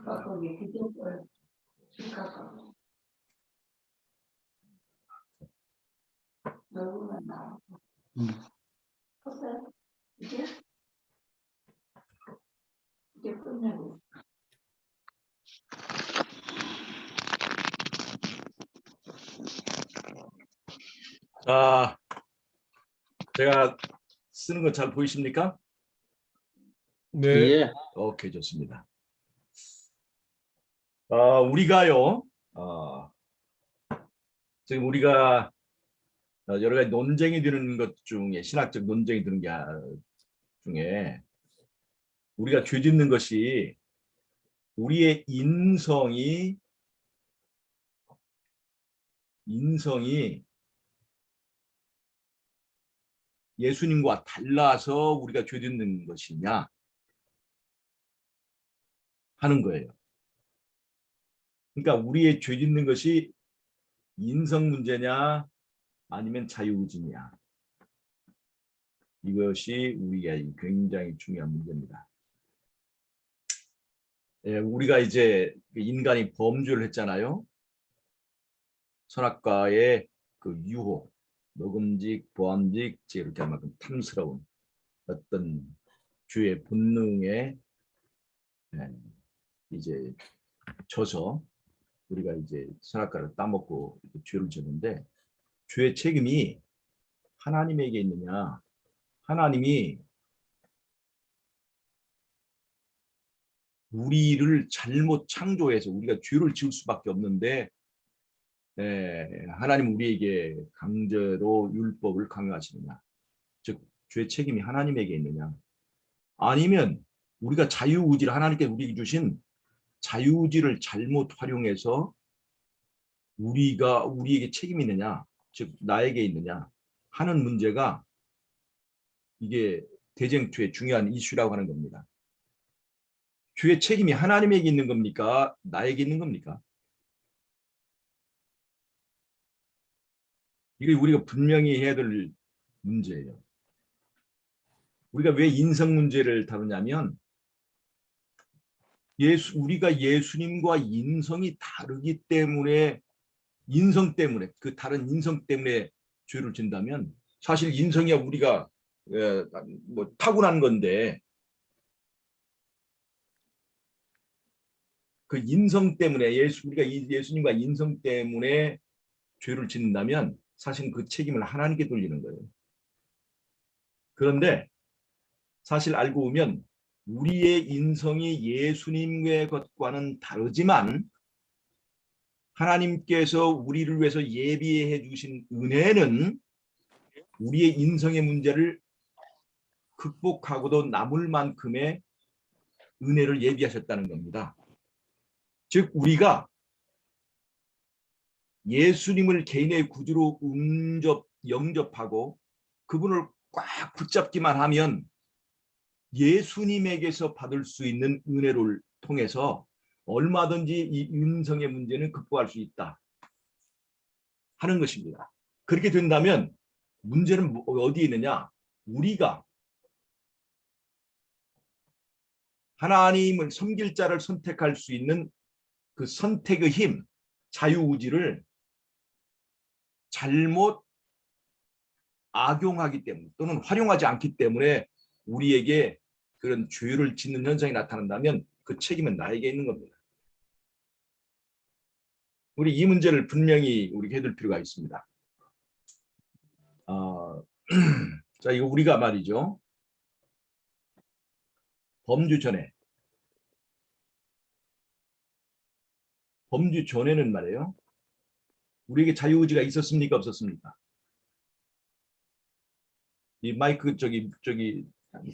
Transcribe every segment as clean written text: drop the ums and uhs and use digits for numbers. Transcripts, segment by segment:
거기 비디오를 출력하고 얼굴만 나오고 컸어요? 이제 끝내고 자, 제가 쓰는 거 잘 보이십니까? 네. 예. 오케이, 좋습니다. 우리가요, 지금 우리가 여러 가지 논쟁이 되는 것 중에, 신학적 논쟁이 되는 게 중에 우리가 죄짓는 것이 우리의 인성이 예수님과 달라서 우리가 죄짓는 것이냐 하는 거예요. 그러니까 우리의 죄짓는 것이 인성 문제냐 아니면 자유의지냐, 이것이 우리가 굉장히 중요한 문제입니다. 예, 우리가 이제 인간이 범죄를 했잖아요. 선악과의 그 유혹, 먹음직, 보암직, 이렇게 할 만큼 탐스러운 어떤 죄의 본능에 이제 져서 우리가 이제 선악과를 따먹고 죄를 짓는데, 죄의 책임이 하나님에게 있느냐? 하나님이 우리를 잘못 창조해서 우리가 죄를 지을 수밖에 없는데, 하나님 우리에게 강제로 율법을 강요하시느냐? 즉 죄의 책임이 하나님에게 있느냐? 아니면 우리가 자유의지를, 하나님께 우리에게 주신 자유의지를 잘못 활용해서 우리에게 책임이 있느냐, 즉 나에게 있느냐 하는 문제가, 이게 대쟁투의 중요한 이슈라고 하는 겁니다. 죄의 책임이 하나님에게 있는 겁니까? 나에게 있는 겁니까? 이게 우리가 분명히 해야 될 문제예요. 우리가 왜 인성 문제를 다루냐면, 우리가 예수님과 인성이 다르기 때문에, 인성 때문에, 그 다른 인성 때문에 죄를 진다면, 사실 인성이야 우리가 뭐 타고난 건데, 그 인성 때문에 우리가 예수님과 인성 때문에 죄를 짓는다면 사실 그 책임을 하나님께 돌리는 거예요. 그런데 사실 알고 보면 우리의 인성이 예수님의 것과는 다르지만, 하나님께서 우리를 위해서 예비해 주신 은혜는 우리의 인성의 문제를 극복하고도 남을 만큼의 은혜를 예비하셨다는 겁니다. 즉 우리가 예수님을 개인의 구주로 영접하고 그분을 꽉 붙잡기만 하면 예수님에게서 받을 수 있는 은혜를 통해서 얼마든지 이 인성의 문제는 극복할 수 있다 하는 것입니다. 그렇게 된다면 문제는 어디에 있느냐? 우리가 하나님을 섬길 자를 선택할 수 있는 그 선택의 힘, 자유의지를 잘못 악용하기 때문에, 또는 활용하지 않기 때문에 우리에게 그런 죄를 짓는 현상이 나타난다면 그 책임은 나에게 있는 겁니다. 우리 이 문제를 분명히 우리가 해둘 필요가 있습니다. 자, 이거 우리가 말이죠, 범죄 전에는 말이에요, 우리에게 자유의지가 있었습니까? 없었습니까? 이 마이크 저기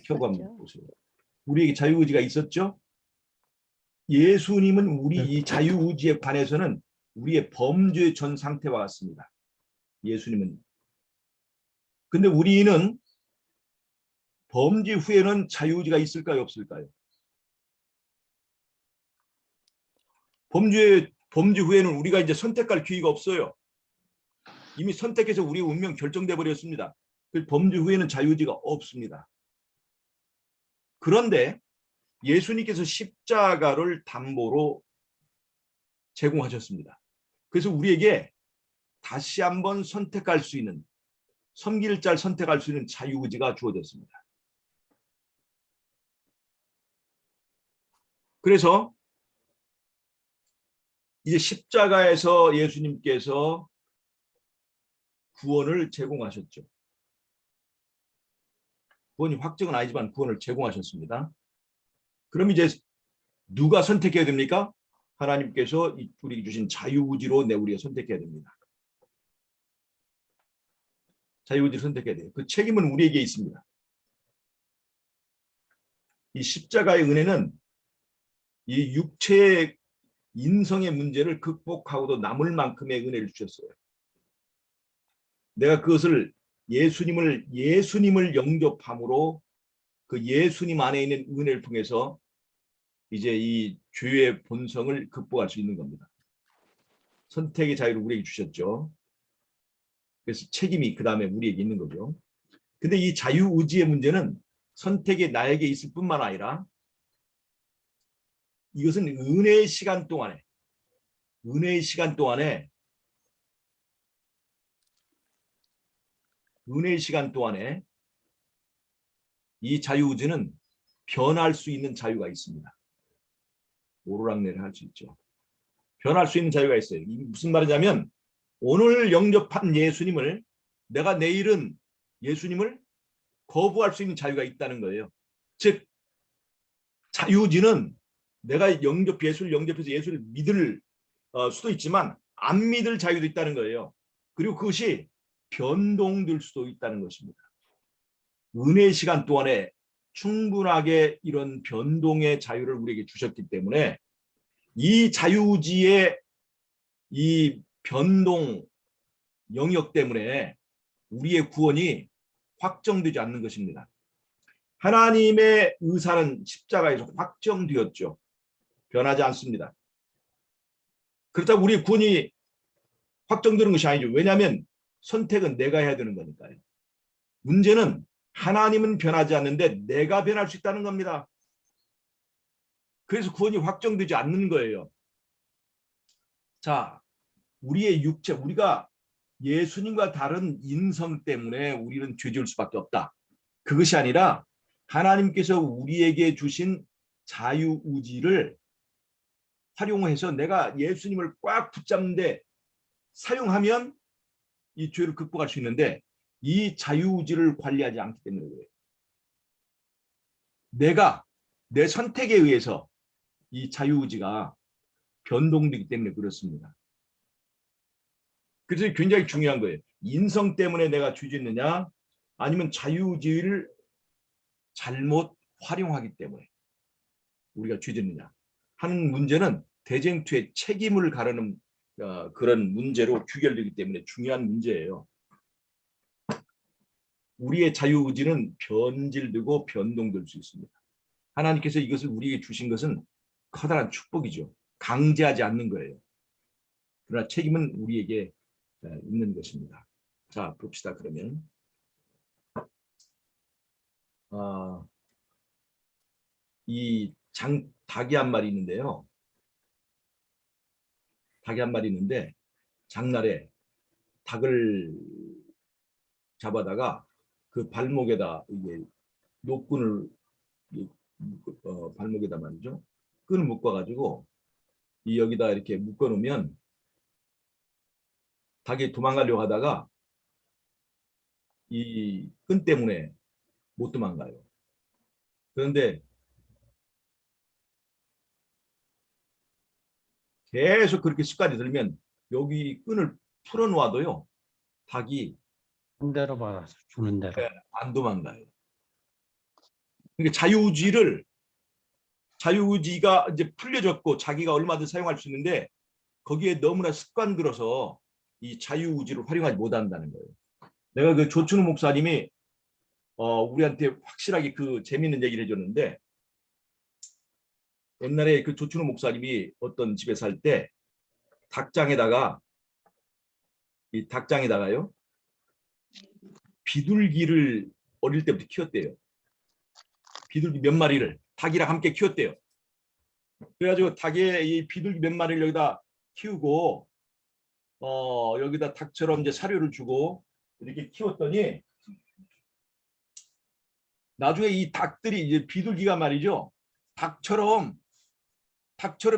켜고 한번 보세요. 우리에게 자유의지가 있었죠? 예수님은 우리 이 자유의지에 관해서는 우리의 범죄 전 상태와 같습니다. 예수님은. 근데 우리는 범죄 후에는 자유의지가 있을까요? 없을까요? 범죄 후에는 우리가 이제 선택할 기회가 없어요. 이미 선택해서 우리의 운명 결정돼 버렸습니다. 범죄 후에는 자유의지가 없습니다. 그런데 예수님께서 십자가를 담보로 제공하셨습니다. 그래서 우리에게 다시 한번 선택할 수 있는, 섬길 자를 선택할 수 있는 자유의지가 주어졌습니다. 그래서 이제 십자가에서 예수님께서 구원을 제공하셨죠. 구원이 확정은 아니지만 구원을 제공하셨습니다. 그럼 이제 누가 선택해야 됩니까? 하나님께서 우리에게 주신 자유의지로 우리가 선택해야 됩니다. 자유의지를 선택해야 돼요. 그 책임은 우리에게 있습니다. 이 십자가의 은혜는 이 육체의 인성의 문제를 극복하고도 남을 만큼의 은혜를 주셨어요. 내가 그것을 예수님을 영접함으로 그 예수님 안에 있는 은혜를 통해서 이제 이 죄의 본성을 극복할 수 있는 겁니다. 선택의 자유를 우리에게 주셨죠. 그래서 책임이 그 다음에 우리에게 있는 거죠. 근데 이 자유의지의 문제는 선택이 나에게 있을 뿐만 아니라 이것은 은혜의 시간 동안에 이 자유의지는 변할 수 있는 자유가 있습니다. 오르락내리락 할 수 있죠. 변할 수 있는 자유가 있어요. 이게 무슨 말이냐면 오늘 영접한 예수님을 내가 내일은 예수님을 거부할 수 있는 자유가 있다는 거예요. 즉 자유의지는 내가 예수를 영접해서 예수를 믿을 수도 있지만 안 믿을 자유도 있다는 거예요. 그리고 그것이 변동될 수도 있다는 것입니다. 은혜의 시간 동안에 충분하게 이런 변동의 자유를 우리에게 주셨기 때문에 이 자유의지의 이 변동 영역 때문에 우리의 구원이 확정되지 않는 것입니다. 하나님의 의사는 십자가에서 확정되었죠. 변하지 않습니다. 그렇다고 우리의 구원이 확정되는 것이 아니죠. 왜냐하면 선택은 내가 해야 되는 거니까요. 문제는 하나님은 변하지 않는데 내가 변할 수 있다는 겁니다. 그래서 구원이 확정되지 않는 거예요. 자, 우리의 육체, 우리가 예수님과 다른 인성 때문에 우리는 죄 지을 수밖에 없다. 그것이 아니라 하나님께서 우리에게 주신 자유의지를 활용해서 내가 예수님을 꽉 붙잡는데 사용하면 이 죄를 극복할 수 있는데 이 자유의지를 관리하지 않기 때문에 그래요. 내가 내 선택에 의해서 이 자유의지가 변동되기 때문에 그렇습니다. 그래서 굉장히 중요한 거예요. 인성 때문에 내가 죄 짓느냐 아니면 자유의지를 잘못 활용하기 때문에 우리가 죄 짓느냐 하는 문제는 대쟁투의 책임을 가르는 그런 문제로 귀결되기 때문에 중요한 문제예요. 우리의 자유의지는 변질되고 변동될 수 있습니다. 하나님께서 이것을 우리에게 주신 것은 커다란 축복이죠. 강제하지 않는 거예요. 그러나 책임은 우리에게 있는 것입니다. 자, 봅시다. 그러면 이 닭이 한 마리 있는데요. 닭이 한 마리 있는데 장날에 닭을 잡아다가 그 발목에다 이게 노끈을 발목에다 말이죠. 끈을 묶어가지고 이 여기다 이렇게 묶어놓으면 닭이 도망가려고 하다가 이 끈 때문에 못 도망가요. 그런데 계속 그렇게 습관이 들면 여기 끈을 풀어놓아도요. 닭이 한 대로 받아서 주는 대로. 안 도망가요. 그러니까 자유의지가 이제 풀려졌고 자기가 얼마든 사용할 수 있는데 거기에 너무나 습관 들어서 이 자유의지를 활용하지 못한다는 거예요. 내가 그 조춘우 목사님이 우리한테 확실하게 그 재미있는 얘기를 해줬는데 옛날에 그 조춘우 목사님이 어떤 집에 살 때 닭장에다가요 비둘기를 어릴 때부터 키웠대요. 비둘기 몇 마리를 닭이랑 함께 키웠대요. 그래가지고 닭의 이 비둘기 몇 마리를 여기다 키우고 여기다 닭처럼 이제 사료를 주고 이렇게 키웠더니 나중에 이 닭들이 이제 비둘기가 말이죠. 닭처럼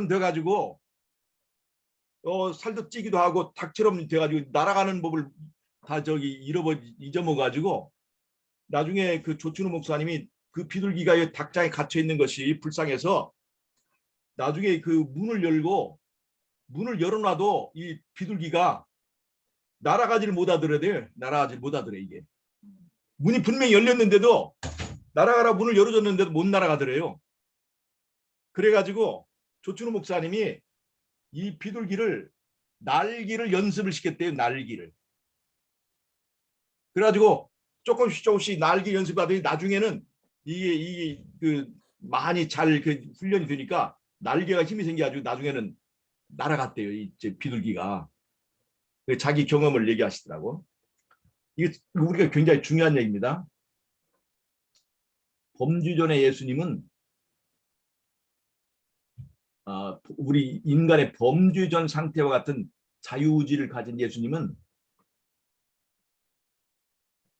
돼가지고 살도 찌기도 하고 닭처럼 돼가지고 날아가는 법을 다 잊어먹어가지고 나중에 그 조춘우 목사님이 그 비둘기가 닭장에 갇혀 있는 것이 불쌍해서 나중에 그 문을 열어놔도 이 비둘기가 날아가지를 못하더래. 날아가지 못하더래. 이게 문이 분명히 열렸는데도 날아가라 문을 열어줬는데도 못 날아가더래요. 그래가지고 조춘우 목사님이 이 비둘기를 날기를 연습을 시켰대요. 날기를. 그래가지고 조금씩 날기 연습하더니 나중에는 이게 그 많이 잘 그 훈련이 되니까 날개가 힘이 생겨가지고 나중에는 날아갔대요. 이 비둘기가. 자기 경험을 얘기하시더라고. 이게 우리가 굉장히 중요한 얘기입니다. 범죄 전의 예수님은 우리 인간의 범죄 전 상태와 같은 자유의지를 가진 예수님은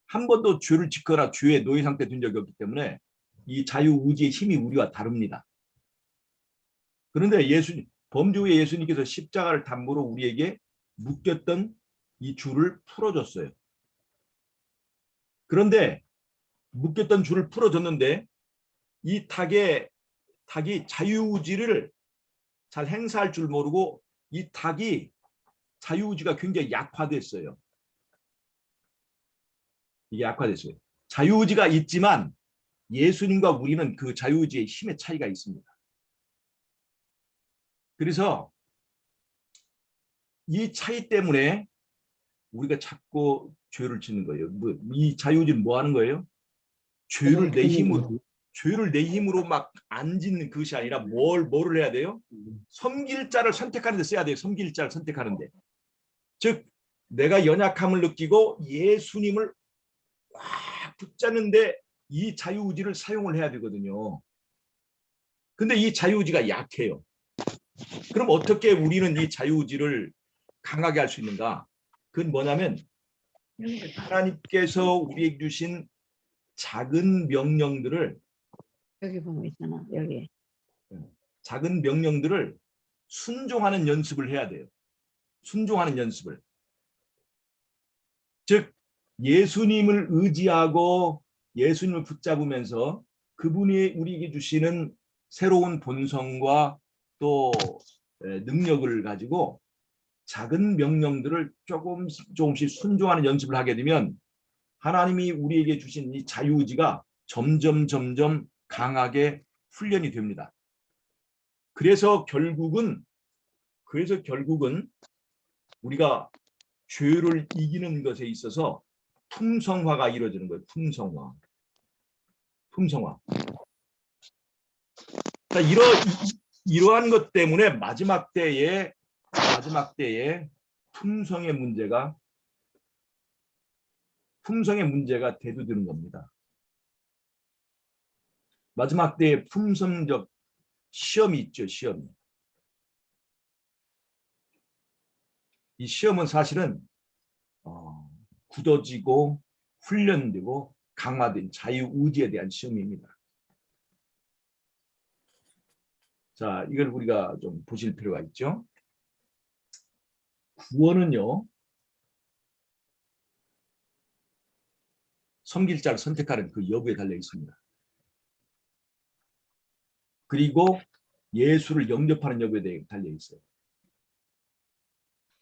한 번도 죄를 짓거나 죄의 노예 상태에 둔 적이 없기 때문에 이 자유의지의 힘이 우리와 다릅니다. 그런데 범죄 후에 예수님께서 십자가를 담보로 우리에게 묶였던 이 줄을 풀어줬어요. 그런데 묶였던 줄을 풀어줬는데 이 닭이 자유의지를 잘 행사할 줄 모르고 이 닭이 자유의지가 굉장히 약화됐어요. 이게 약화됐어요. 자유의지가 있지만 예수님과 우리는 그 자유의지의 힘의 차이가 있습니다. 그래서 이 차이 때문에 우리가 자꾸 죄를 짓는 거예요. 이 자유의지는 뭐 하는 거예요? 죄를 내 힘으로 막 안 짓는 것이 아니라 뭐를 해야 돼요? 섬길 자를 선택하는 데 써야 돼요. 섬길 자를 선택하는 데. 즉 내가 연약함을 느끼고 예수님을 꽉 붙잡는데 이 자유의지를 사용을 해야 되거든요. 근데 이 자유의지가 약해요. 그럼 어떻게 우리는 이 자유의지를 강하게 할 수 있는가? 그건 뭐냐면 하나님께서 우리에게 주신 작은 명령들을 여기 보면 있잖아. 여기. 작은 명령들을 순종하는 연습을 해야 돼요. 순종하는 연습을. 즉 예수님을 의지하고 예수님을 붙잡으면서 그분이 우리에게 주시는 새로운 본성과 또 능력을 가지고 작은 명령들을 조금씩 순종하는 연습을 하게 되면 하나님이 우리에게 주신 이 자유의지가 점점 강하게 훈련이 됩니다. 그래서 결국은 우리가 죄를 이기는 것에 있어서 풍성화가 이루어지는 거예요. 풍성화. 이러한 것 때문에 마지막 때에 품성의 문제가 대두되는 겁니다. 마지막 때에 품성적 시험이 있죠. 이 시험은 사실은 굳어지고 훈련되고 강화된 자유의지에 대한 시험입니다. 자, 이걸 우리가 좀 보실 필요가 있죠. 구원은요, 섬길 자를 선택하는 그 여부에 달려 있습니다. 그리고 예수를 영접하는 여부에 달려 있어요.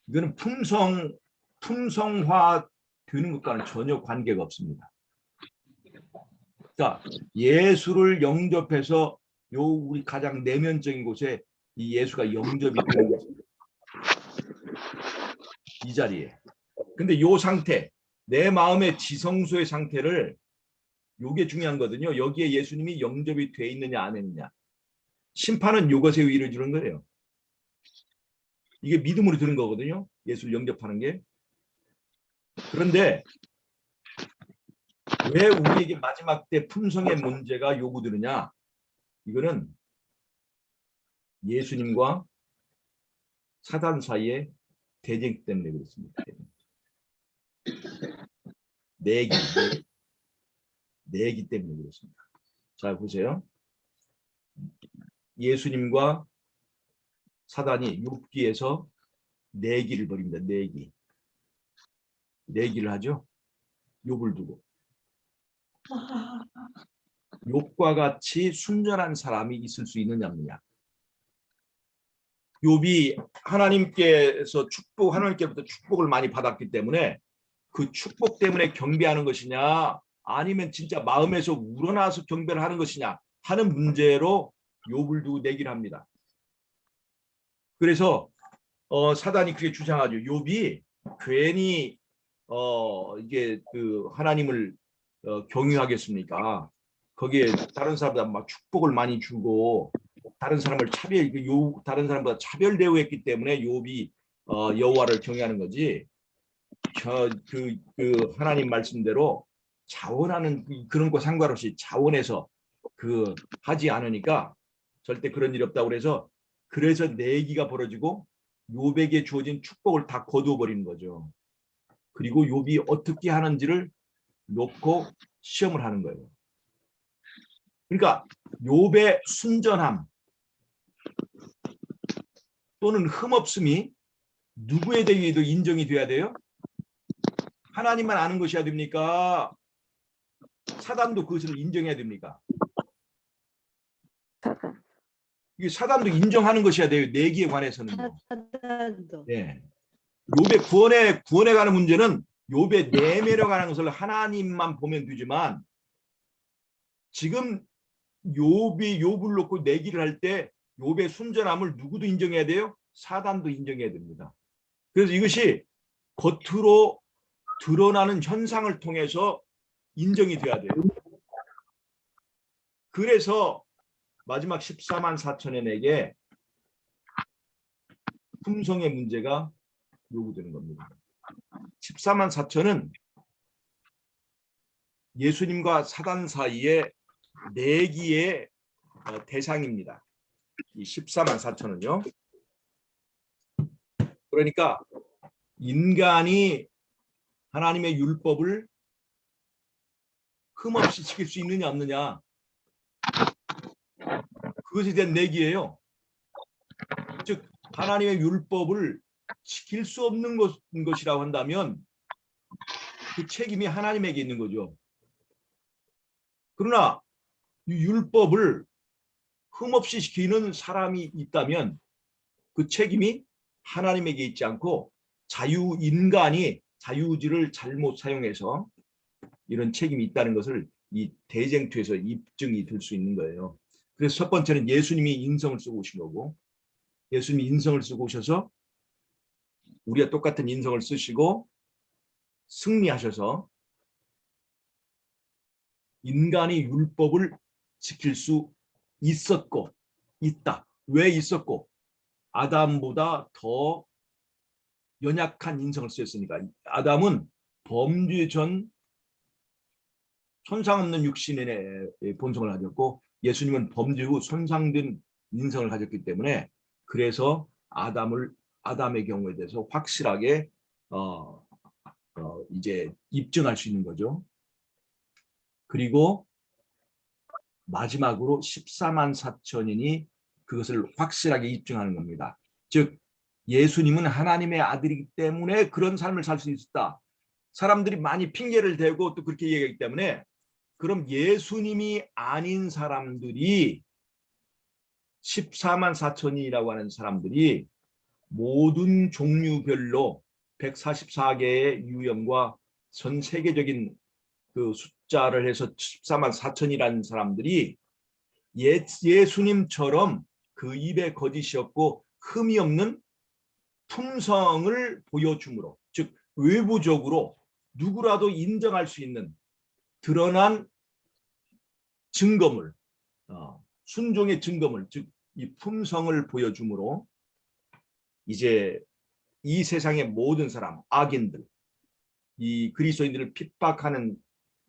이거는 품성화 되는 것과는 전혀 관계가 없습니다. 자, 예수를 영접해서 우리 가장 내면적인 곳에 이 예수가 영접이 되는 것입니다. 이 자리에. 근데 요 상태, 내 마음의 지성소의 상태를, 요게 중요한 거거든요. 여기에 예수님이 영접이 돼 있느냐 안 했느냐. 심판은 요것에 의의를 주는 거예요. 이게 믿음으로 드는 거거든요. 예수를 영접하는 게. 그런데 왜 우리에게 마지막 때 품성의 문제가 요구되느냐? 이거는 예수님과 사단 사이의 대쟁 때문에 그렇습니다. 내기 때문에 그렇습니다. 자, 보세요. 예수님과 사단이 욥기에서 내기를 벌입니다. 내기를 하죠. 욥을 두고. 욥과 같이 순전한 사람이 있을 수 있느냐 없느냐. 욥이 하나님께로부터 축복을 많이 받았기 때문에 그 축복 때문에 경배하는 것이냐, 아니면 진짜 마음에서 우러나서 경배를 하는 것이냐 하는 문제로 욥을 두고 내기를 합니다. 그래서 사단이 그렇게 주장하죠. 욥이 괜히 이게 그 하나님을 경유하겠습니까? 거기에 다른 사람보다 막 축복을 많이 주고 다른 사람보다 차별 대우했기 때문에 욥이 여호와를 경외하는 거지. 그 하나님 말씀대로 자원하는 그런 거 상관없이 자원해서 하지 않으니까 절대 그런 일이 없다고 그래서 내기가 벌어지고 욥에게 주어진 축복을 다 거두어 버리는 거죠. 그리고 욥이 어떻게 하는지를 놓고 시험을 하는 거예요. 그러니까 욥의 순전함 또는 흠없음이 누구에 대해도 인정이 돼야 돼요? 하나님만 아는 것이어야 됩니까? 사단도 그것을 인정해야 됩니까? 이게 사단도 인정하는 것이어야 돼요. 내기에 관해서는요. 사단도. 네. 욥의 구원에 가는 문제는 욥의 내면에 관한 것을 하나님만 보면 되지만 지금 욥을 놓고 내기를 할 때 욥의 순전함을 누구도 인정해야 돼요? 사단도 인정해야 됩니다. 그래서 이것이 겉으로 드러나는 현상을 통해서 인정이 돼야 돼요. 그래서 마지막 14만 4천인에게 품성의 문제가 요구되는 겁니다. 14만 4천은 예수님과 사단 사이의 내기의 대상입니다. 이 14만 4천은요. 그러니까 인간이 하나님의 율법을 흠없이 지킬 수 있느냐 없느냐, 그것에 대한 내기예요. 즉 하나님의 율법을 지킬 수 없는 것이라고 한다면 그 책임이 하나님에게 있는 거죠. 그러나 이 율법을 흠없이 지키는 사람이 있다면 그 책임이 하나님에게 있지 않고 인간이 자유의지를 잘못 사용해서 이런 책임이 있다는 것을 이 대쟁투에서 입증이 될 수 있는 거예요. 그래서 첫 번째는 예수님이 인성을 쓰고 오신 거고, 예수님이 인성을 쓰고 오셔서 우리가 똑같은 인성을 쓰시고 승리하셔서 인간이 율법을 지킬 수 있었고 있다. 왜 있었고? 아담보다 더 연약한 인성을 쓰였으니까. 아담은 범죄 전 손상 없는 육신의 본성을 가졌고 예수님은 범죄 후 손상된 인성을 가졌기 때문에 그래서 아담의 경우에 대해서 확실하게 이제 입증할 수 있는 거죠. 그리고 마지막으로 14만 4천인이 그것을 확실하게 입증하는 겁니다. 즉 예수님은 하나님의 아들이기 때문에 그런 삶을 살 수 있었다. 사람들이 많이 핑계를 대고 또 그렇게 얘기하기 때문에 그럼 예수님이 아닌 사람들이 14만 4천이라고 하는 사람들이 모든 종류별로 144개의 유형과 전 세계적인 그 숫자를 해서 14만 4천이라는 사람들이 예수님처럼 그 입에 거짓이 없고 흠이 없는 품성을 보여줌으로, 즉 외부적으로 누구라도 인정할 수 있는 드러난 증거물, 순종의 증거물, 즉 이 품성을 보여줌으로 이제 이 세상의 모든 사람, 악인들, 이 그리스도인들을 핍박하는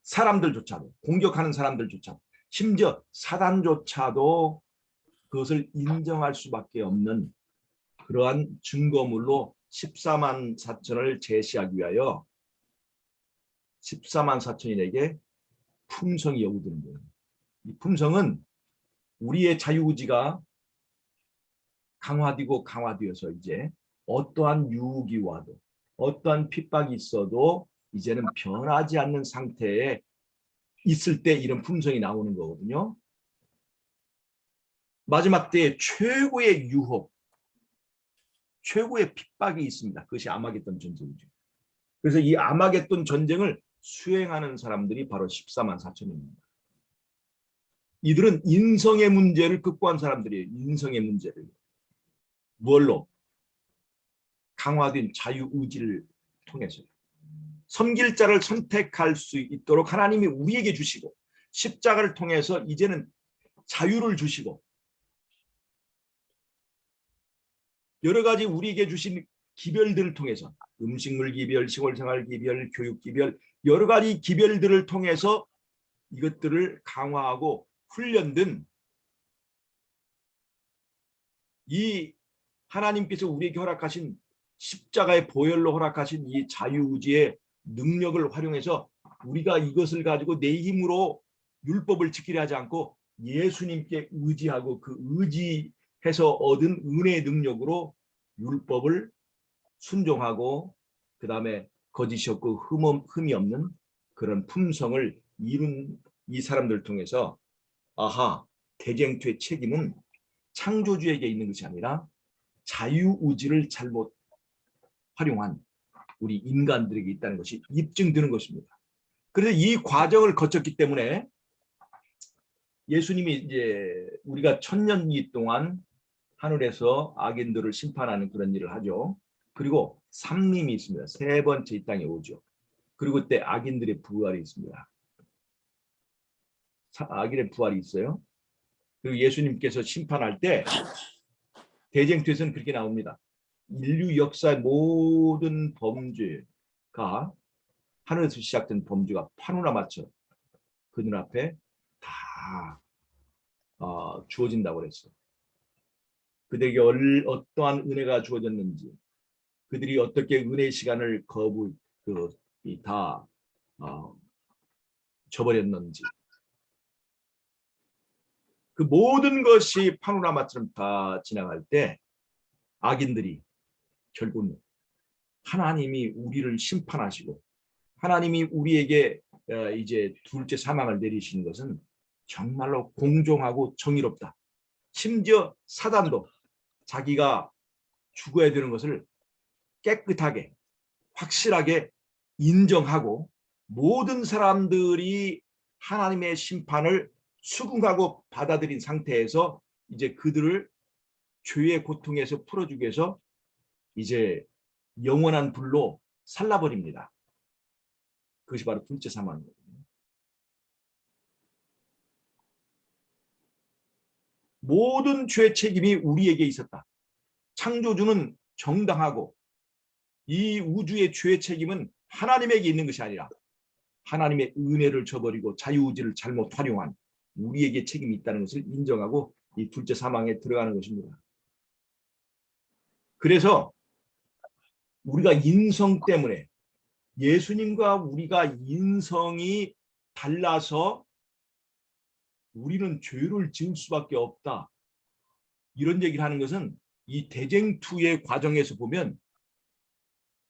사람들조차도, 공격하는 사람들조차도 심지어 사단조차도 그것을 인정할 수밖에 없는 그러한 증거물로 14만 4천을 제시하기 위하여 14만 4천인에게 품성이 요구되는 거예요. 이 품성은 우리의 자유의지가 강화되고 강화되어서 이제 어떠한 유혹이 와도 어떠한 핍박이 있어도 이제는 변하지 않는 상태에 있을 때 이런 품성이 나오는 거거든요. 마지막 때에 최고의 유혹, 최고의 핍박이 있습니다. 그것이 아마겟돈 전쟁이죠. 그래서 이 아마겟돈 전쟁을 수행하는 사람들이 바로 14만 4천입니다. 이들은 인성의 문제를 극복한 사람들이에요. 인성의 문제를. 뭘로? 강화된 자유의지를 통해서. 섬길 자를 선택할 수 있도록 하나님이 우리에게 주시고 십자가를 통해서 이제는 자유를 주시고 여러 가지 우리에게 주신 기별들을 통해서 음식물 기별, 시골생활 기별, 교육 기별 여러 가지 기별들을 통해서 이것들을 강화하고 훈련된 이 하나님께서 우리에게 허락하신 십자가의 보혈로 허락하신 이 자유의지의 능력을 활용해서 우리가 이것을 가지고 내 힘으로 율법을 지키려 하지 않고 예수님께 의지하고 그 의지해서 얻은 은혜의 능력으로 율법을 순종하고 그 다음에 거짓이 없고 흠이 없는 그런 품성을 이룬 이 사람들을 통해서 아하, 대쟁투의 책임은 창조주에게 있는 것이 아니라 자유의지를 잘못 활용한 우리 인간들에게 있다는 것이 입증되는 것입니다. 그래서 이 과정을 거쳤기 때문에 예수님이 이제 우리가 천년기 동안 하늘에서 악인들을 심판하는 그런 일을 하죠. 그리고 삼림이 있습니다. 세 번째 이 땅에 오죠. 그리고 그때 악인들의 부활이 있습니다. 악인의 부활이 있어요. 그리고 예수님께서 심판할 때 대쟁투에서는 그렇게 나옵니다. 인류 역사의 모든 범죄가 하늘에서 시작된 범죄가 판우나 맞춰 그들 앞에 다 주어진다고 그랬어요. 그들에게 어떠한 은혜가 주어졌는지 그들이 어떻게 은혜의 시간을 다 저버렸는지 그 모든 것이 파노라마처럼 다 지나갈 때 악인들이 결국 하나님이 우리를 심판하시고 하나님이 우리에게 이제 둘째 사망을 내리시는 것은 정말로 공정하고 정의롭다. 심지어 사단도 자기가 죽어야 되는 것을 깨끗하게 확실하게 인정하고 모든 사람들이 하나님의 심판을 수긍하고 받아들인 상태에서 이제 그들을 죄의 고통에서 풀어주기 위해서 이제 영원한 불로 살라버립니다. 그것이 바로 둘째 사망이거든요. 모든 죄 책임이 우리에게 있었다. 창조주는 정당하고 이 우주의 죄 책임은 하나님에게 있는 것이 아니라 하나님의 은혜를 저버리고 자유의지를 잘못 활용한 우리에게 책임이 있다는 것을 인정하고 이 둘째 사망에 들어가는 것입니다. 그래서 우리가 인성 때문에 예수님과 우리가 인성이 달라서 우리는 죄를 지을 수밖에 없다. 이런 얘기를 하는 것은 이 대쟁투의 과정에서 보면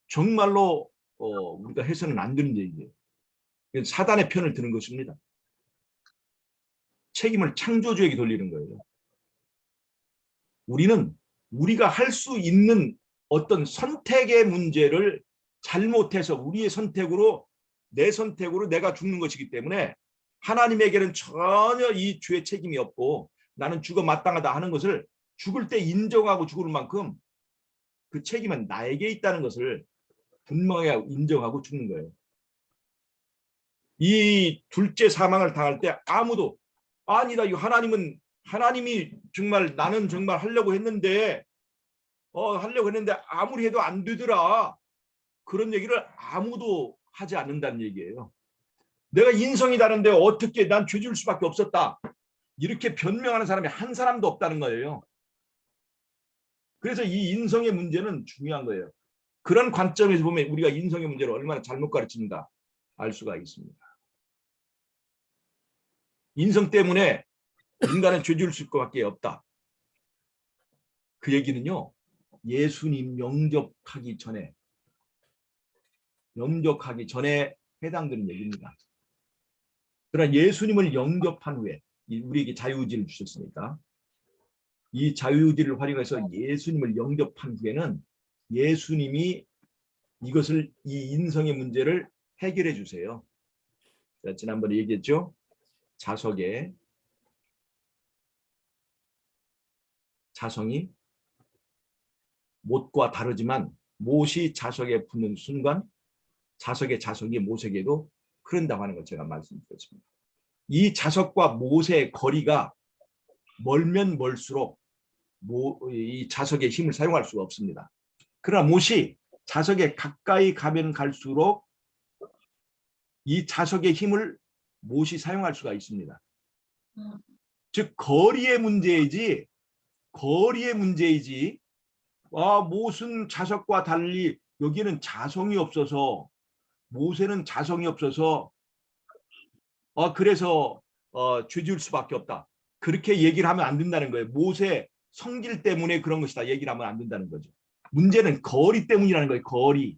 정말로 우리가 해서는 안 되는 얘기예요. 사단의 편을 드는 것입니다. 책임을 창조주에게 돌리는 거예요. 우리는 우리가 할 수 있는 어떤 선택의 문제를 잘못해서 우리의 선택으로 내 선택으로 내가 죽는 것이기 때문에 하나님에게는 전혀 이 죄의 책임이 없고 나는 죽어 마땅하다 하는 것을 죽을 때 인정하고 죽을 만큼 그 책임은 나에게 있다는 것을 분명하게 인정하고 죽는 거예요. 이 둘째 사망을 당할 때 아무도 아니다. 이 하나님이 정말 나는 정말 하려고 했는데 아무리 해도 안 되더라. 그런 얘기를 아무도 하지 않는다는 얘기예요. 내가 인성이 다른데 어떻게 난 죄 질 수밖에 없었다. 이렇게 변명하는 사람이 한 사람도 없다는 거예요. 그래서 이 인성의 문제는 중요한 거예요. 그런 관점에서 보면 우리가 인성의 문제를 얼마나 잘못 가르치는가 알 수가 있습니다. 인성 때문에 인간은 죄 지을 수밖에 없다. 그 얘기는요. 예수님 영접하기 전에 해당되는 얘기입니다. 그러나 예수님을 영접한 후에 우리에게 자유의지를 주셨으니까 이 자유의지를 활용해서 예수님을 영접한 후에는 예수님이 이 인성의 문제를 해결해 주세요. 자, 지난번에 얘기했죠. 자성이 못과 다르지만 못이 자석에 붙는 순간 자석의 자석이 못에게도 흐른다고 하는 걸 제가 말씀드렸습니다. 이 자석과 못의 거리가 멀면 멀수록 이 자석의 힘을 사용할 수가 없습니다. 그러나 못이 자석에 가까이 가면 갈수록 이 자석의 힘을 못이 사용할 수가 있습니다. 즉 거리의 문제이지 못은 자석과 달리 여기는 자성이 없어서 못에는 자성이 없어서 그래서 죄 지을 수밖에 없다. 그렇게 얘기를 하면 안 된다는 거예요. 못의 성질 때문에 그런 것이다. 얘기를 하면 안 된다는 거죠. 문제는 거리 때문이라는 거예요. 거리.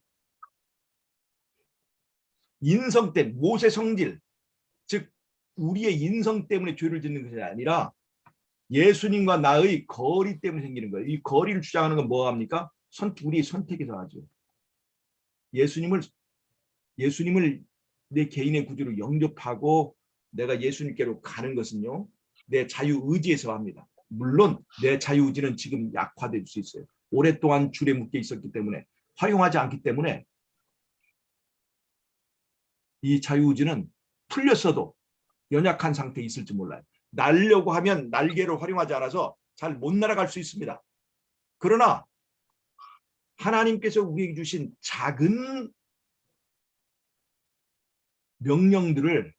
인성 때문에 못의 성질, 즉 우리의 인성 때문에 죄를 짓는 것이 아니라 예수님과 나의 거리 때문에 생기는 거예요. 이 거리를 주장하는 건 뭐합니까? 우리 선택에서 하죠. 예수님을 내 개인의 구주로 영접하고 내가 예수님께로 가는 것은요. 내 자유의지에서 합니다. 물론 내 자유의지는 지금 약화될 수 있어요. 오랫동안 줄에 묶여 있었기 때문에 활용하지 않기 때문에 이 자유의지는 풀렸어도 연약한 상태에 있을지 몰라요. 날려고 하면 날개를 활용하지 않아서 잘 못 날아갈 수 있습니다. 그러나 하나님께서 우리에게 주신 작은 명령들을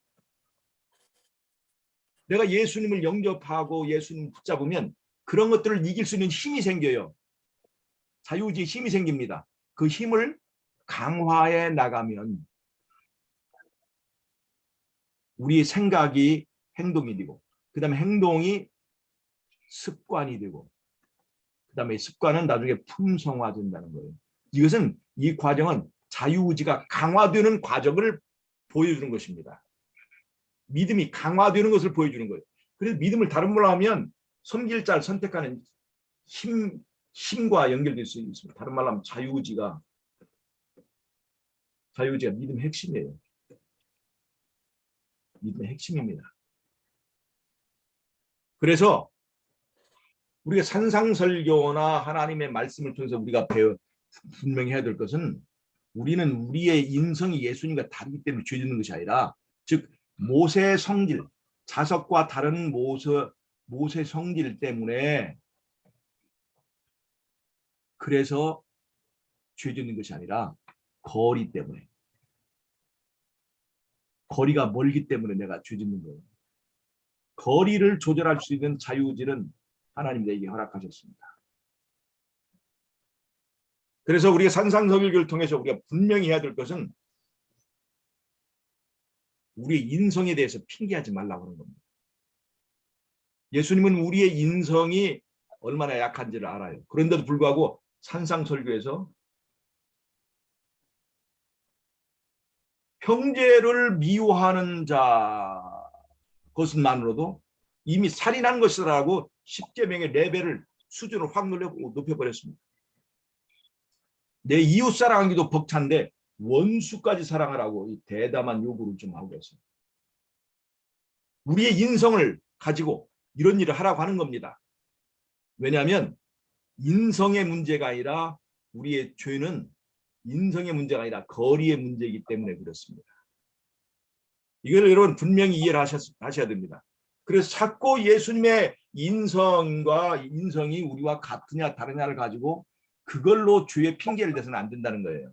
내가 예수님을 영접하고 예수님 붙잡으면 그런 것들을 이길 수 있는 힘이 생겨요. 자유의지의 힘이 생깁니다. 그 힘을 강화해 나가면 우리의 생각이 행동이 되고 그 다음에 행동이 습관이 되고 그 다음에 습관은 나중에 품성화된다는 거예요. 이 과정은 자유의지가 강화되는 과정을 보여주는 것입니다. 믿음이 강화되는 것을 보여주는 거예요. 그래서 믿음을 다른 말로 하면 섬길 자를 선택하는 힘과 연결될 수 있습니다. 다른 말로 하면 자유의지가 믿음의 핵심이에요. 믿음의 핵심입니다. 그래서 우리가 산상설교나 하나님의 말씀을 통해서 우리가 분명히 해야 될 것은 우리는 우리의 인성이 예수님과 다르기 때문에 죄 짓는 것이 아니라 즉 못의 성질, 자석과 다른 못의 성질 때문에 그래서 죄 짓는 것이 아니라 거리 때문에 거리가 멀기 때문에 내가 죄 짓는 거예요. 거리를 조절할 수 있는 자유의지는 하나님 내게 허락하셨습니다. 그래서 우리가 산상설교를 통해서 우리가 분명히 해야 될 것은 우리의 인성에 대해서 핑계하지 말라고 하는 겁니다. 예수님은 우리의 인성이 얼마나 약한지를 알아요. 그런데도 불구하고 산상설교에서 형제를 미워하는 자 것만으로도 이미 살인한 것이라고 십계명의 레벨을 수준을 확 높여버렸습니다. 내 이웃 사랑하기도 벅찬데 원수까지 사랑하라고 이 대담한 요구를 좀 하고 있습니다. 우리의 인성을 가지고 이런 일을 하라고 하는 겁니다. 왜냐하면 인성의 문제가 아니라 우리의 죄는 인성의 문제가 아니라 거리의 문제이기 때문에 그렇습니다. 이걸 여러분 분명히 이해를 하셔야 됩니다. 그래서 자꾸 예수님의 인성이 우리와 같으냐 다르냐를 가지고 그걸로 죄의 핑계를 대서는 안 된다는 거예요.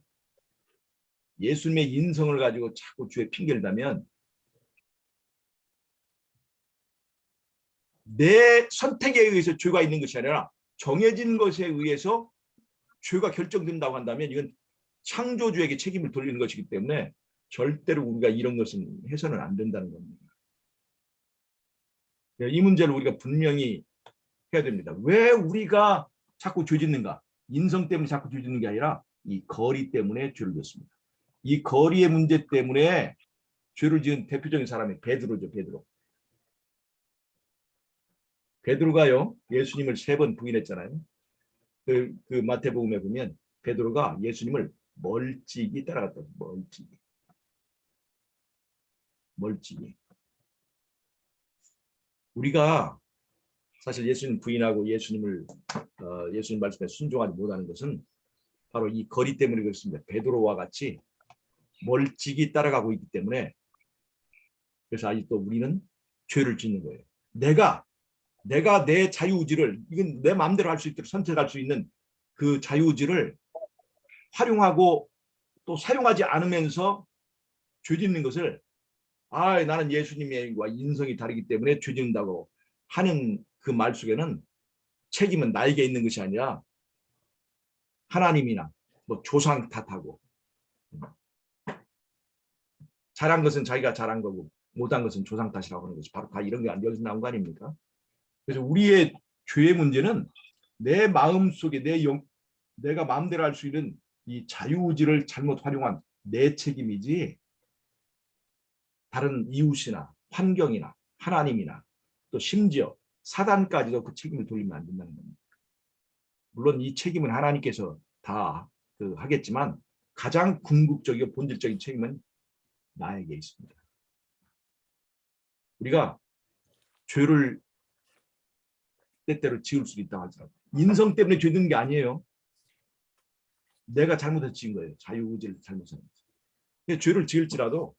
예수님의 인성을 가지고 자꾸 죄의 핑계를 대면 내 선택에 의해서 죄가 있는 것이 아니라 정해진 것에 의해서 죄가 결정된다고 한다면 이건 창조주에게 책임을 돌리는 것이기 때문에 절대로 우리가 이런 것은 해서는 안 된다는 겁니다. 이 문제를 우리가 분명히 해야 됩니다. 왜 우리가 자꾸 죄 짓는가? 인성 때문에 자꾸 죄 짓는 게 아니라 이 거리 때문에 죄를 짓습니다. 이 거리의 문제 때문에 죄를 지은 대표적인 사람이 베드로죠. 베드로가요 예수님을 3번 부인했잖아요. 그 마태복음에 보면 베드로가 예수님을 멀찍이 따라갔다. 멀찍이. 우리가 사실 예수님 부인하고 예수님 말씀에 순종하지 못하는 것은 바로 이 거리 때문에 그렇습니다. 베드로와 같이 멀찍이 따라가고 있기 때문에 그래서 아직도 우리는 죄를 짓는 거예요. 내가 내 자유의지를 이건 내 마음대로 할 수 있도록 선택할 수 있는 그 자유의지를 활용하고 또 사용하지 않으면서 죄 짓는 것을 나는 예수님과 인성이 다르기 때문에 죄 짓는다고 하는 그 말 속에는 책임은 나에게 있는 것이 아니라 하나님이나 뭐 조상 탓하고 잘한 것은 자기가 잘한 거고 못한 것은 조상 탓이라고 하는 것이 바로 다 이런 게 여기서 나온 거 아닙니까? 그래서 우리의 죄의 문제는 내 마음속에 내가 마음대로 할 수 있는 이 자유의지를 잘못 활용한 내 책임이지 다른 이웃이나 환경이나 하나님이나 또 심지어 사단까지도 그 책임을 돌리면 안 된다는 겁니다. 물론 이 책임은 하나님께서 다 하겠지만 가장 궁극적이고 본질적인 책임은 나에게 있습니다. 우리가 죄를 때때로 지을 수도 있다고 하더라고요. 인성 때문에 죄 짓는 게 아니에요. 내가 잘못해서 지은 거예요. 자유의지를 잘못한 거죠. 죄를 지을지라도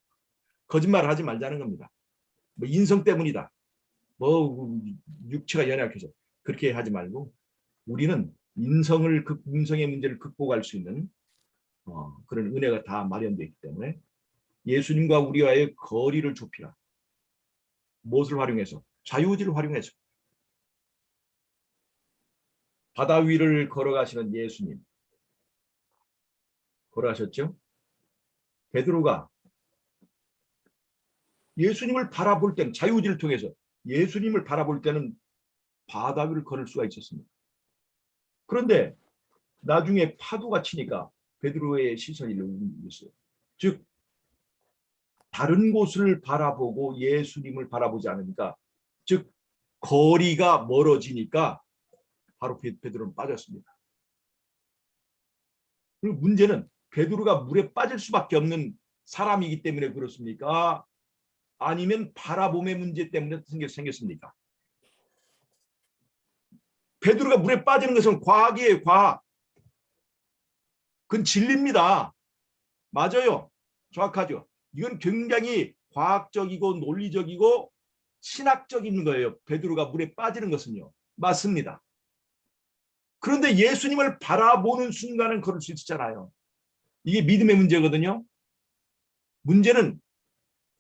거짓말을 하지 말자는 겁니다. 뭐 인성 때문이다. 뭐 육체가 연약해서 그렇게 하지 말고 우리는 인성의 문제를 극복할 수 있는 그런 은혜가 다 마련되어 있기 때문에 예수님과 우리와의 거리를 좁히라. 무엇을 활용해서? 자유의지를 활용해서. 바다 위를 걸어가시는 예수님. 걸어가셨죠? 베드로가 예수님을 바라볼 때는 자유의지를 통해서 예수님을 바라볼 때는 바다 위를 걸을 수가 있었습니다. 그런데 나중에 파도가 치니까 베드로의 시선이 옮겼어요. 즉 다른 곳을 바라보고 예수님을 바라보지 않으니까 즉 거리가 멀어지니까 바로 베드로는 빠졌습니다. 그리고 문제는 베드로가 물에 빠질 수밖에 없는 사람이기 때문에 그렇습니까? 아니면 바라봄의 문제 때문에 생겼습니까? 베드로가 물에 빠지는 것은 과학이에요. 과학. 그건 진리입니다. 맞아요. 정확하죠. 이건 굉장히 과학적이고 논리적이고 신학적인 거예요. 베드로가 물에 빠지는 것은요. 맞습니다. 그런데 예수님을 바라보는 순간은 걸을 수 있잖아요. 이게 믿음의 문제거든요. 문제는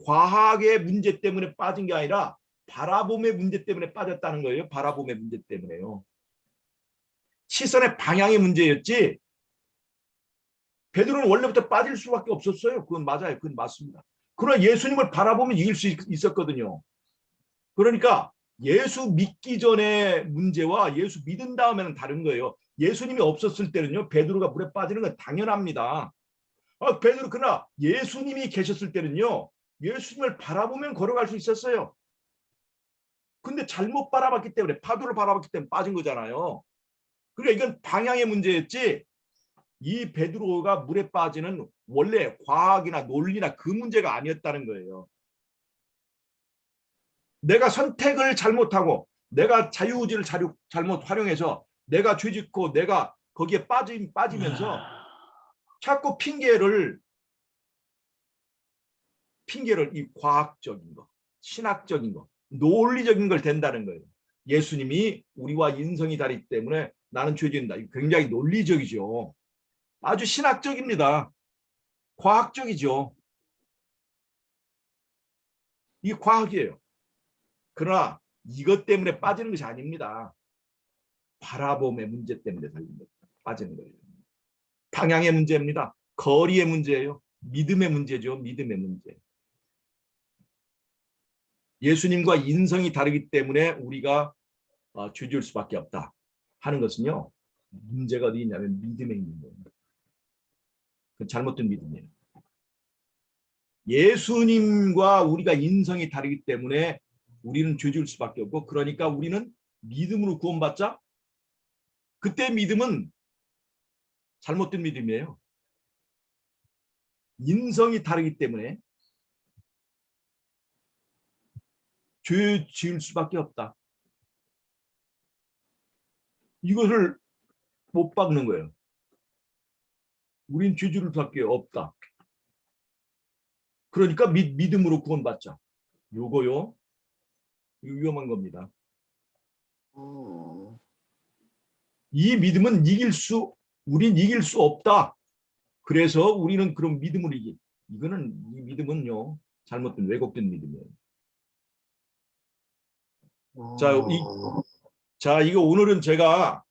과학의 문제 때문에 빠진 게 아니라 바라봄의 문제 때문에 빠졌다는 거예요. 바라봄의 문제 때문에요. 시선의 방향의 문제였지 베드로는 원래부터 빠질 수밖에 없었어요. 그건 맞아요. 그건 맞습니다. 그러나 예수님을 바라보면 이길 수 있었거든요. 그러니까 예수 믿기 전의 문제와 예수 믿은 다음에는 다른 거예요. 예수님이 없었을 때는요. 베드로가 물에 빠지는 건 당연합니다. 베드로 그러나 예수님이 계셨을 때는요. 예수님을 바라보면 걸어갈 수 있었어요. 근데 잘못 바라봤기 때문에 파도를 바라봤기 때문에 빠진 거잖아요. 그러니까 이건 방향의 문제였지 이 베드로가 물에 빠지는 원래 과학이나 논리나 그 문제가 아니었다는 거예요. 내가 선택을 잘못하고 내가 자유의지를 잘못 활용해서 내가 죄짓고 내가 거기에 빠지면서 자꾸 핑계를 이 과학적인 거, 신학적인 거, 논리적인 걸 댄다는 거예요. 예수님이 우리와 인성이 다르기 때문에 나는 죄진다. 이거 굉장히 논리적이죠. 아주 신학적입니다. 과학적이죠. 이 과학이에요. 그러나 이것 때문에 빠지는 것이 아닙니다. 바라봄의 문제 때문에 빠지는 거예요. 방향의 문제입니다. 거리의 문제예요. 믿음의 문제죠. 믿음의 문제. 예수님과 인성이 다르기 때문에 우리가 죄지을 수밖에 없다 하는 것은요. 문제가 어디 있냐면 믿음에 있는 거예요. 그 잘못된 믿음이에요. 예수님과 우리가 인성이 다르기 때문에 우리는 죄지을 수밖에 없고, 그러니까 우리는 믿음으로 구원받자. 그때 믿음은 잘못된 믿음이에요. 인성이 다르기 때문에 죄 지을 수밖에 없다. 이것을 못 박는 거예요. 우린 죄 지을 수밖에 없다. 그러니까 믿음으로 구원받자. 요거요. 위험한 겁니다. 이 믿음은 우린 이길 수 없다. 그래서 우리는 그런 믿음으로 이 믿음은요, 잘못된 왜곡된 믿음이에요. 자, 이거 오늘은 제가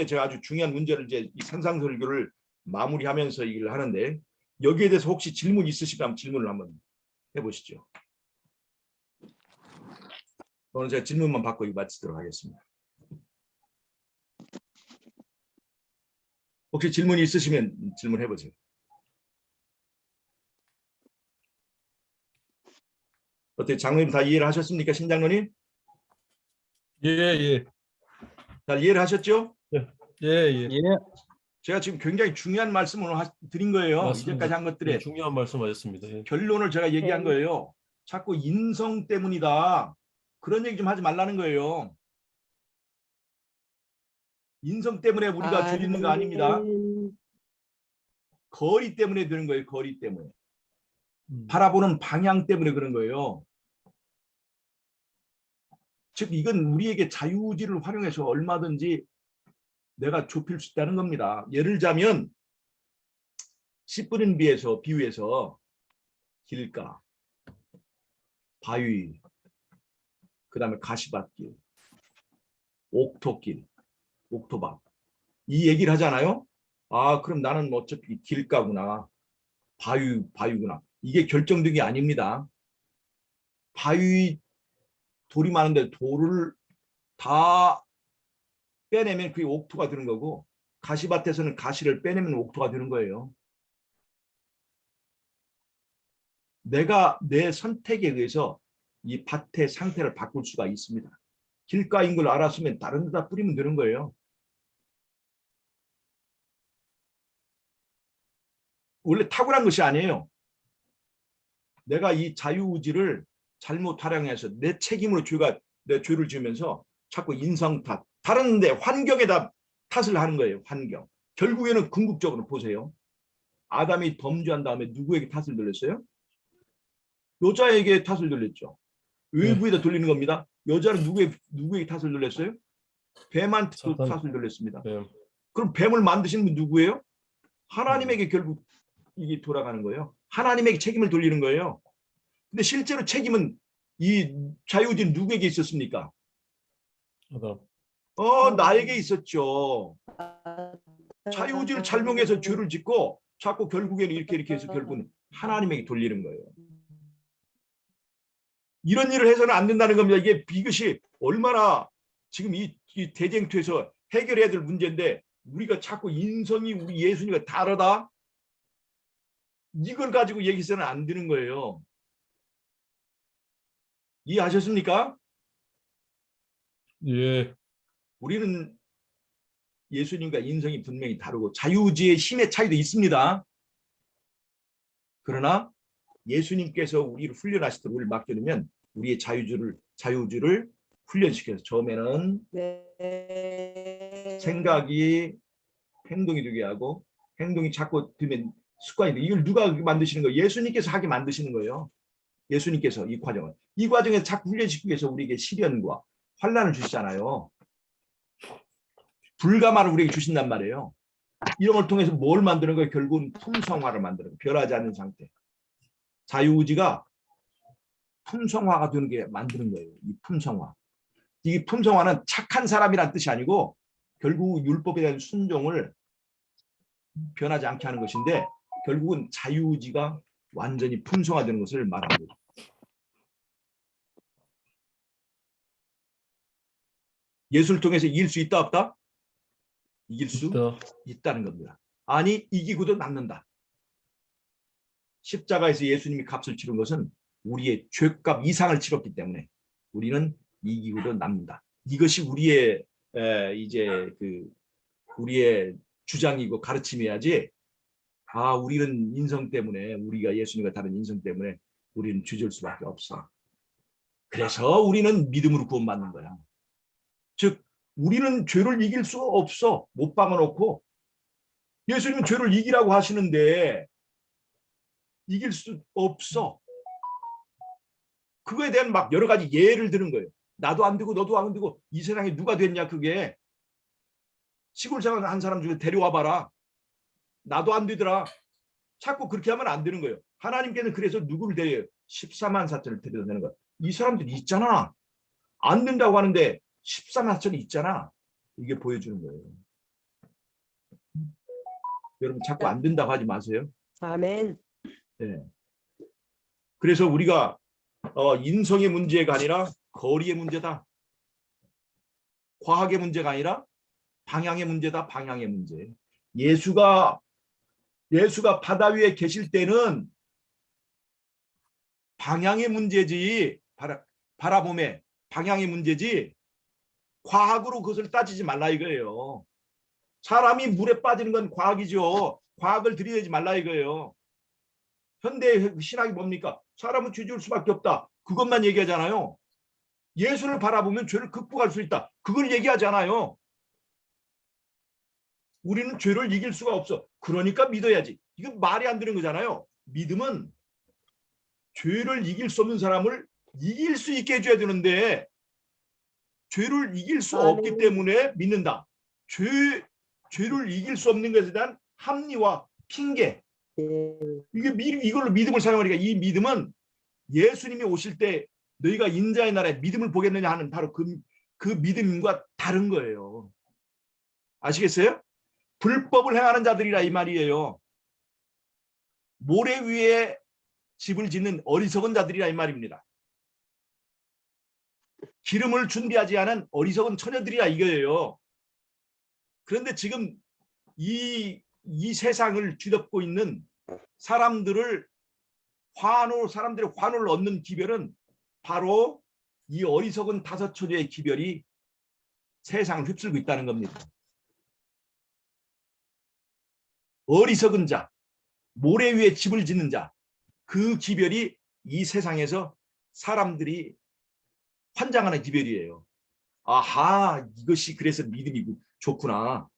제가 아주 중요한 문제를 이제 이 산상설교를 마무리하면서 얘기를 하는데, 여기에 대해서 혹시 질문 있으시면 질문을 한번 해보시죠. 오늘 제가 질문만 받고 마치도록 하겠습니다. 혹시 질문이 있으시면 질문해 보세요. 어떻게 장로님 다 이해를 하셨습니까, 신장로님? 예. 잘 이해를 하셨죠? 예. 제가 지금 굉장히 중요한 말씀을 드린 거예요. 맞습니다. 이제까지 한 것들의 네, 중요한 말씀하셨습니다. 예. 결론을 제가 얘기한 거예요. 자꾸 인성 때문이다. 그런 얘기 좀 하지 말라는 거예요. 인성 때문에 우리가 죄 짓는 거 아닙니다. 거리 때문에 되는 거예요. 거리 때문에. 바라보는 방향 때문에 그런 거예요. 즉 이건 우리에게 자유의지를 활용해서 얼마든지 내가 좁힐 수 있다는 겁니다. 예를 들자면 씨 뿌린 비유에서 길가, 바위, 그 다음에 가시밭길, 옥토길, 옥토밭, 이 얘기를 하잖아요. 아, 그럼 나는 어차피 길가구나, 바위구나. 이게 결정된 게 아닙니다. 바위, 돌이 많은데 돌을 다 빼내면 그게 옥토가 되는 거고, 가시밭에서는 가시를 빼내면 옥토가 되는 거예요. 내가 내 선택에 의해서 이 밭의 상태를 바꿀 수가 있습니다. 길가인 걸 알았으면 다른 데다 뿌리면 되는 거예요. 원래 탁월한 것이 아니에요. 내가 이 자유의지를 잘못 활용해서 내 책임으로 내 죄를 지으면서 자꾸 인성 탓, 다른 데 환경에다 탓을 하는 거예요. 환경. 결국에는 궁극적으로 보세요. 아담이 범죄한 다음에 누구에게 탓을 돌렸어요? 여자에게 탓을 돌렸죠. 외부에다 돌리는 겁니다. 여자는 누구에게 탓을 돌렸어요? 뱀한테 탓을 돌렸습니다. 네. 그럼 뱀을 만드신 분 누구예요? 하나님에게 결국 이게 돌아가는 거예요. 하나님에게 책임을 돌리는 거예요. 근데 실제로 책임은 이 자유의지는 누구에게 있었습니까? 나에게 있었죠. 자유의지를 잘못해서 죄를 짓고 자꾸 결국에는 이렇게 해서 결국은 하나님에게 돌리는 거예요. 이런 일을 해서는 안 된다는 겁니다. 이것이 얼마나 지금 이 대쟁투에서 해결해야 될 문제인데, 우리가 자꾸 인성이 우리 예수님과 다르다? 이걸 가지고 얘기해서는 안 되는 거예요. 이해하셨습니까? 예. 우리는 예수님과 인성이 분명히 다르고 자유의지의 힘의 차이도 있습니다. 그러나 예수님께서 우리를 훈련하시도록 우리를 맡겨두면 우리의 자유의지를 훈련시켜서 처음에는 생각이 행동이 되게 하고, 행동이 자꾸 되면 습관이 돼. 이걸 누가 만드시는 거예요? 예수님께서 하게 만드시는 거예요. 예수님께서 이 과정에 자꾸 훈련시키기 위해서 우리에게 시련과 환난을 주시잖아요. 불가마를 우리에게 주신단 말이에요. 이런 걸 통해서 뭘 만드는 거예요? 결국은 풍성화를 만드는 거예요. 변하지 않는 상태. 자유의지가 품성화가 되는 게 만드는 거예요. 이 품성화. 이 품성화는 착한 사람이란 뜻이 아니고 결국 율법에 대한 순종을 변하지 않게 하는 것인데 결국은 자유의지가 완전히 품성화되는 것을 말하는 거죠. 예수를 통해서 이길 수 있다 없다? 이길 수 있다는 겁니다. 아니 이기고도 남는다. 십자가에서 예수님이 값을 치른 것은 우리의 죄값 이상을 치렀기 때문에 우리는 이기고도 남는다. 이것이 우리의 이제 우리의 주장이고 가르침이야지. 우리는 인성 때문에 우리가 예수님과 다른 인성 때문에 우리는 죄질 수밖에 없어. 그래서 우리는 믿음으로 구원받는 거야. 즉 우리는 죄를 이길 수 없어. 못 박아놓고 예수님은 죄를 이기라고 하시는데 이길 수 없어. 그거에 대한 막 여러 가지 예를 드는 거예요. 나도 안 되고 너도 안 되고 이 세상에 누가 됐냐 그게. 시골 생활 한 사람 중에 데려와 봐라. 나도 안 되더라. 자꾸 그렇게 하면 안 되는 거예요. 하나님께는 그래서 누구를 데려요? 14만 4천을 데려다 되는 거야. 이 사람들이 있잖아. 안 된다고 하는데 14만 4천이 있잖아. 이게 보여주는 거예요. 여러분 자꾸 안 된다고 하지 마세요. 아멘. 네. 그래서 우리가 인성의 문제가 아니라 거리의 문제다. 과학의 문제가 아니라 방향의 문제다. 방향의 문제. 예수가 바다 위에 계실 때는 방향의 문제지. 바라봄의 방향의 문제지. 과학으로 그것을 따지지 말라 이거예요. 사람이 물에 빠지는 건 과학이죠. 과학을 들이대지 말라 이거예요. 현대 신학이 뭡니까? 사람은 죄 지을 수밖에 없다. 그것만 얘기하잖아요. 예수를 바라보면 죄를 극복할 수 있다. 그걸 얘기하잖아요. 우리는 죄를 이길 수가 없어. 그러니까 믿어야지. 이건 말이 안 되는 거잖아요. 믿음은 죄를 이길 수 없는 사람을 이길 수 있게 해줘야 되는데 죄를 이길 수 없기 때문에 믿는다. 죄를 이길 수 없는 것에 대한 합리화, 핑계. 이걸로 믿음을 사용하니까 이 믿음은 예수님이 오실 때 너희가 인자의 나라에 믿음을 보겠느냐 하는 바로 그 믿음과 다른 거예요. 아시겠어요? 불법을 행하는 자들이라 이 말이에요. 모래 위에 집을 짓는 어리석은 자들이라 이 말입니다. 기름을 준비하지 않은 어리석은 처녀들이라 이거예요. 그런데 지금 이 세상을 뒤덮고 있는 사람들의 환호를 얻는 기별은 바로 이 어리석은 다섯 처녀의 기별이 세상을 휩쓸고 있다는 겁니다. 어리석은 자, 모래 위에 집을 짓는 자, 그 기별이 이 세상에서 사람들이 환장하는 기별이에요. 아하, 이것이 그래서 믿음이고 좋구나.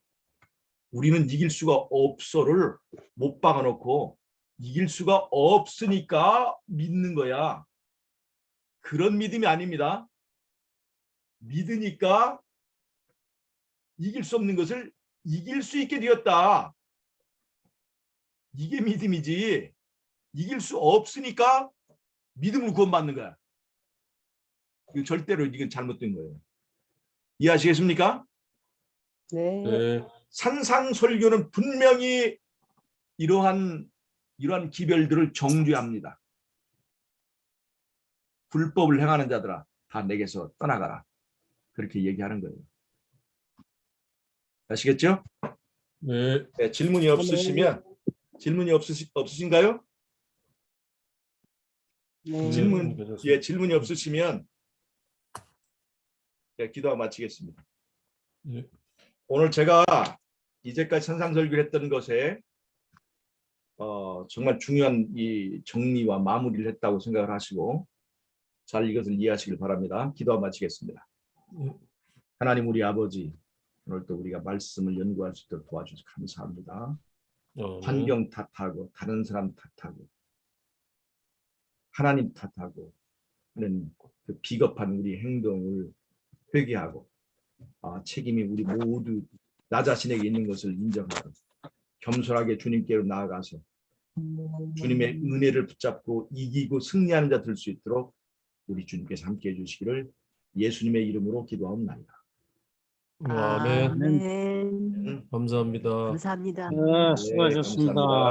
우리는 이길 수가 없어를 못 박아놓고 이길 수가 없으니까 믿는 거야. 그런 믿음이 아닙니다. 믿으니까 이길 수 없는 것을 이길 수 있게 되었다. 이게 믿음이지. 이길 수 없으니까 믿음으로 구원받는 거야. 이거 절대로 이건 잘못된 거예요. 이해하시겠습니까? 네. 네. 산상설교는 분명히 이러한 기별들을 정죄합니다. 불법을 행하는 자들아 다 내게서 떠나가라. 그렇게 얘기하는 거예요. 아시겠죠? 네. 네, 질문이 없으신가요? 네. 질문이 없으시면 제가 기도하고 마치겠습니다. 네. 오늘 제가 이제까지 산상설교를 했던 것에 정말 중요한 이 정리와 마무리를 했다고 생각을 하시고 잘 이것을 이해하시길 바랍니다. 기도하고 마치겠습니다. 하나님 우리 아버지, 오늘도 우리가 말씀을 연구할 수 있도록 도와주셔서 감사합니다. 환경 탓하고 다른 사람 탓하고 하나님 탓하고 하는 그 비겁한 우리 행동을 회개하고 책임이 우리 모두 나 자신에게 있는 것을 인정하고 겸손하게 주님께로 나아가서 주님의 은혜를 붙잡고 이기고 승리하는 자 될 수 있도록 우리 주님께서 함께해 주시기를 예수님의 이름으로 기도하옵나이다. 아멘. 아멘. 감사합니다. 감사합니다. 네, 수고하셨습니다. 감사합니다.